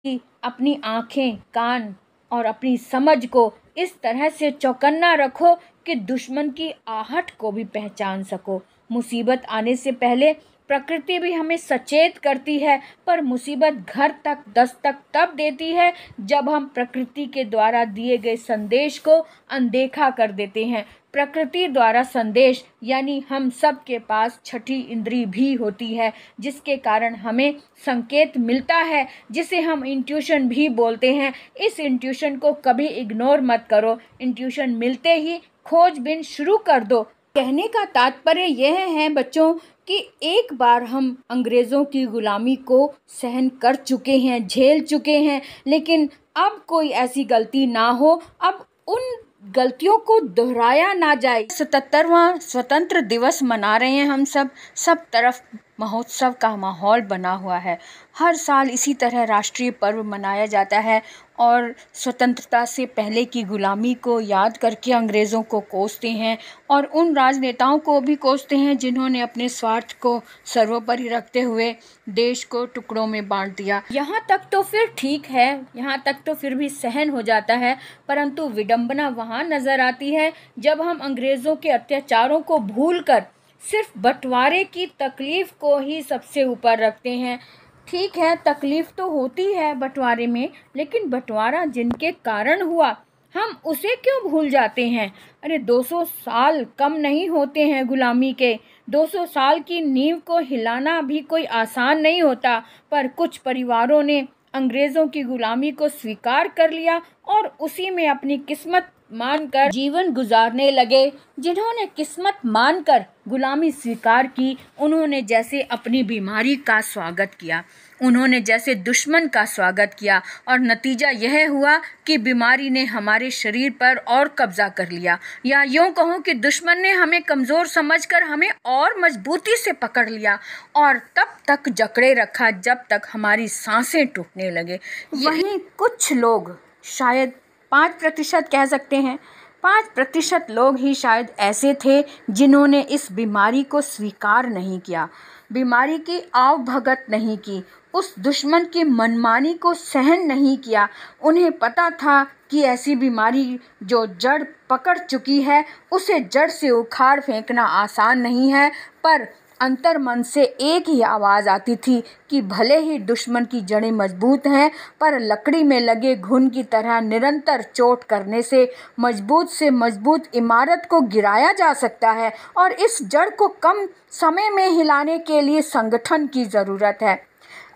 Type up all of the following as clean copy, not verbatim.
कि अपनी आँखें, कान और अपनी समझ को इस तरह से चौकन्ना रखो कि दुश्मन की आहट को भी पहचान सको। मुसीबत आने से पहले प्रकृति भी हमें सचेत करती है, पर मुसीबत घर तक दस्तक तब देती है जब हम प्रकृति के द्वारा दिए गए संदेश को अनदेखा कर देते हैं। प्रकृति द्वारा संदेश यानी हम सब के पास छठी इंद्री भी होती है, जिसके कारण हमें संकेत मिलता है, जिसे हम इंट्यूशन भी बोलते हैं। इस इंट्यूशन को कभी इग्नोर मत करो। इंट्यूशन मिलते ही खोजबीन शुरू कर दो। कहने का तात्पर्य यह है बच्चों कि एक बार हम अंग्रेज़ों की गुलामी को सहन कर चुके हैं, झेल चुके हैं, लेकिन अब कोई ऐसी गलती ना हो, अब उन गलतियों को दोहराया ना जाए। 77वां स्वतंत्र दिवस मना रहे हैं हम सब तरफ महोत्सव का माहौल बना हुआ है। हर साल इसी तरह राष्ट्रीय पर्व मनाया जाता है और स्वतंत्रता से पहले की गुलामी को याद करके अंग्रेज़ों को कोसते हैं और उन राजनेताओं को भी कोसते हैं जिन्होंने अपने स्वार्थ को सर्वोपरि रखते हुए देश को टुकड़ों में बांट दिया। यहाँ तक तो फिर ठीक है, यहाँ तक तो फिर भी सहन हो जाता है, परंतु विडंबना वहाँ नज़र आती है जब हम अंग्रेज़ों के अत्याचारों को भूलकर सिर्फ बंटवारे की तकलीफ को ही सबसे ऊपर रखते हैं। ठीक है, तकलीफ तो होती है बंटवारे में, लेकिन बंटवारा जिनके कारण हुआ हम उसे क्यों भूल जाते हैं। अरे 200 साल कम नहीं होते हैं गुलामी के। 200 साल की नींव को हिलाना भी कोई आसान नहीं होता, पर कुछ परिवारों ने अंग्रेज़ों की गुलामी को स्वीकार कर लिया और उसी में अपनी किस्मत मानकर जीवन गुजारने लगे। जिन्होंने किस्मत मानकर गुलामी स्वीकार की, उन्होंने जैसे अपनी बीमारी का स्वागत किया, उन्होंने जैसे दुश्मन का स्वागत किया, और नतीजा यह हुआ कि बीमारी ने हमारे शरीर पर और कब्जा कर लिया, या यूँ कहूँ कि दुश्मन ने हमें कमज़ोर समझकर हमें और मजबूती से पकड़ लिया और तब तक जकड़े रखा जब तक हमारी सांसें टूटने लगे। वहीं कुछ लोग, शायद 5% कह सकते हैं, 5% लोग ही शायद ऐसे थे जिन्होंने इस बीमारी को स्वीकार नहीं किया, बीमारी की आवभगत नहीं की, उस दुश्मन की मनमानी को सहन नहीं किया। उन्हें पता था कि ऐसी बीमारी जो जड़ पकड़ चुकी है उसे जड़ से उखाड़ फेंकना आसान नहीं है, पर अंतर मन से एक ही आवाज़ आती थी कि भले ही दुश्मन की जड़ें मजबूत हैं, पर लकड़ी में लगे घुन की तरह निरंतर चोट करने से मजबूत इमारत को गिराया जा सकता है, और इस जड़ को कम समय में हिलाने के लिए संगठन की ज़रूरत है।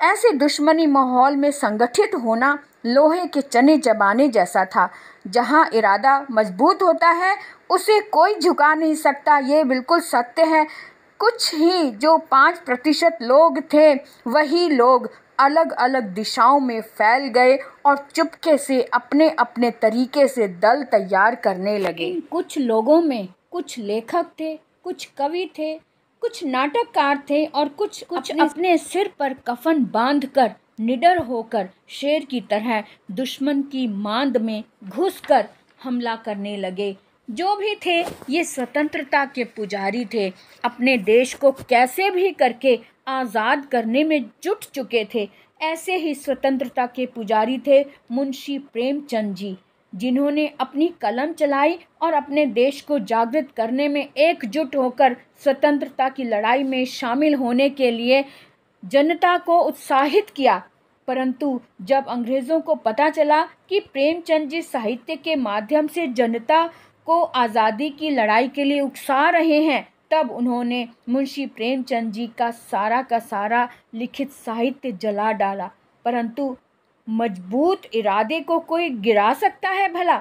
ऐसे दुश्मनी माहौल में संगठित होना लोहे के चने चबाने जैसा था। जहाँ इरादा मजबूत होता है उसे कोई झुका नहीं सकता, ये बिल्कुल सत्य है। कुछ ही जो 5% लोग थे, वही लोग अलग अलग दिशाओं में फैल गए और चुपके से अपने अपने तरीके से दल तैयार करने लगे। कुछ लोगों में कुछ लेखक थे, कुछ कवि थे, कुछ नाटककार थे और कुछ अपने सिर पर कफन बांधकर निडर होकर शेर की तरह दुश्मन की मांद में घुसकर हमला करने लगे। जो भी थे, ये स्वतंत्रता के पुजारी थे, अपने देश को कैसे भी करके आज़ाद करने में जुट चुके थे। ऐसे ही स्वतंत्रता के पुजारी थे मुंशी प्रेमचंद जी, जिन्होंने अपनी कलम चलाई और अपने देश को जागृत करने में एकजुट होकर स्वतंत्रता की लड़ाई में शामिल होने के लिए जनता को उत्साहित किया। परंतु जब अंग्रेज़ों को पता चला कि प्रेमचंद जी साहित्य के माध्यम से जनता को आज़ादी की लड़ाई के लिए उकसा रहे हैं, तब उन्होंने मुंशी प्रेमचंद जी का सारा लिखित साहित्य जला डाला। परंतु मजबूत इरादे को कोई गिरा सकता है भला?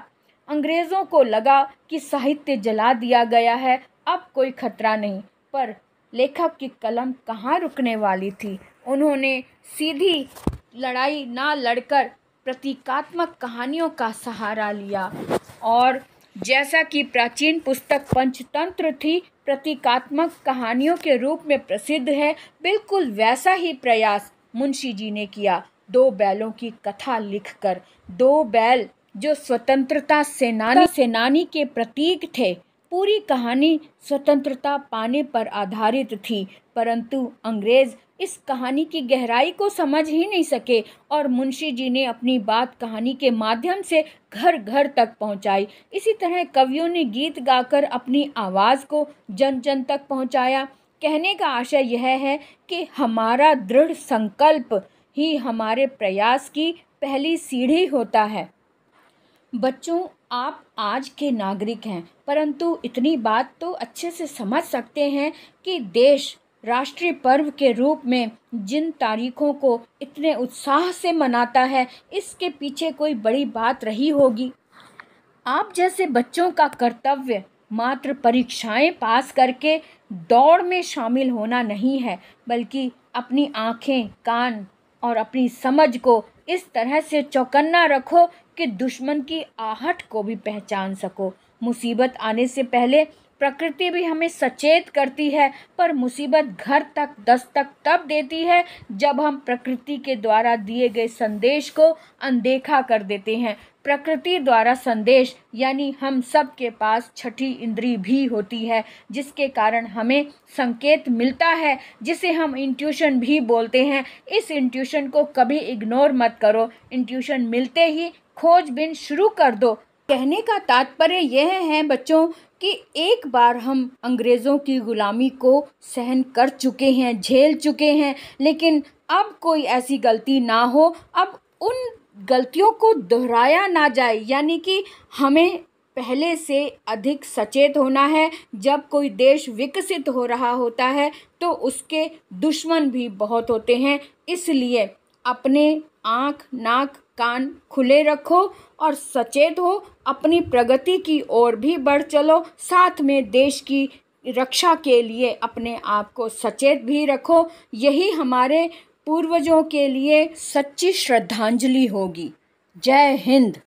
अंग्रेज़ों को लगा कि साहित्य जला दिया गया है, अब कोई खतरा नहीं, पर लेखक की कलम कहाँ रुकने वाली थी। उन्होंने सीधी लड़ाई ना लड़कर प्रतीकात्मक कहानियों का सहारा लिया, और जैसा कि प्राचीन पुस्तक पंचतंत्र थी प्रतीकात्मक कहानियों के रूप में प्रसिद्ध है, बिल्कुल वैसा ही प्रयास मुंशी जी ने किया। 2 बैलों की कथा लिखकर, 2 बैल जो स्वतंत्रता सेनानी के प्रतीक थे। पूरी कहानी स्वतंत्रता पाने पर आधारित थी, परंतु अंग्रेज इस कहानी की गहराई को समझ ही नहीं सके और मुंशी जी ने अपनी बात कहानी के माध्यम से घर घर तक पहुंचाई। इसी तरह कवियों ने गीत गाकर अपनी आवाज़ को जन जन तक पहुंचाया। कहने का आशय यह है कि हमारा दृढ़ संकल्प ही हमारे प्रयास की पहली सीढ़ी होता है। बच्चों, आप आज के नागरिक हैं, परंतु इतनी बात तो अच्छे से समझ सकते हैं कि देश राष्ट्रीय पर्व के रूप में जिन तारीखों को इतने उत्साह से मनाता है, इसके पीछे कोई बड़ी बात रही होगी। आप जैसे बच्चों का कर्तव्य मात्र परीक्षाएं पास करके दौड़ में शामिल होना नहीं है, बल्कि अपनी आँखें, कान और अपनी समझ को इस तरह से चौकन्ना रखो कि दुश्मन की आहट को भी पहचान सको। मुसीबत आने से पहले प्रकृति भी हमें सचेत करती है, पर मुसीबत घर तक दस्तक तब देती है जब हम प्रकृति के द्वारा दिए गए संदेश को अनदेखा कर देते हैं। प्रकृति द्वारा संदेश यानी हम सब के पास छठी इंद्री भी होती है, जिसके कारण हमें संकेत मिलता है, जिसे हम इंट्यूशन भी बोलते हैं। इस इंट्यूशन को कभी इग्नोर मत करो। इंट्यूशन मिलते ही खोजबीन शुरू कर दो। कहने का तात्पर्य यह है बच्चों कि एक बार हम अंग्रेज़ों की गुलामी को सहन कर चुके हैं, झेल चुके हैं, लेकिन अब कोई ऐसी गलती ना हो, अब उन गलतियों को दोहराया ना जाए। यानी कि हमें पहले से अधिक सचेत होना है। जब कोई देश विकसित हो रहा होता है तो उसके दुश्मन भी बहुत होते हैं, इसलिए अपने आँख, नाक, कान खुले रखो और सचेत हो। अपनी प्रगति की ओर भी बढ़ चलो, साथ में देश की रक्षा के लिए अपने आप को सचेत भी रखो। यही हमारे पूर्वजों के लिए सच्ची श्रद्धांजलि होगी। जय हिंद।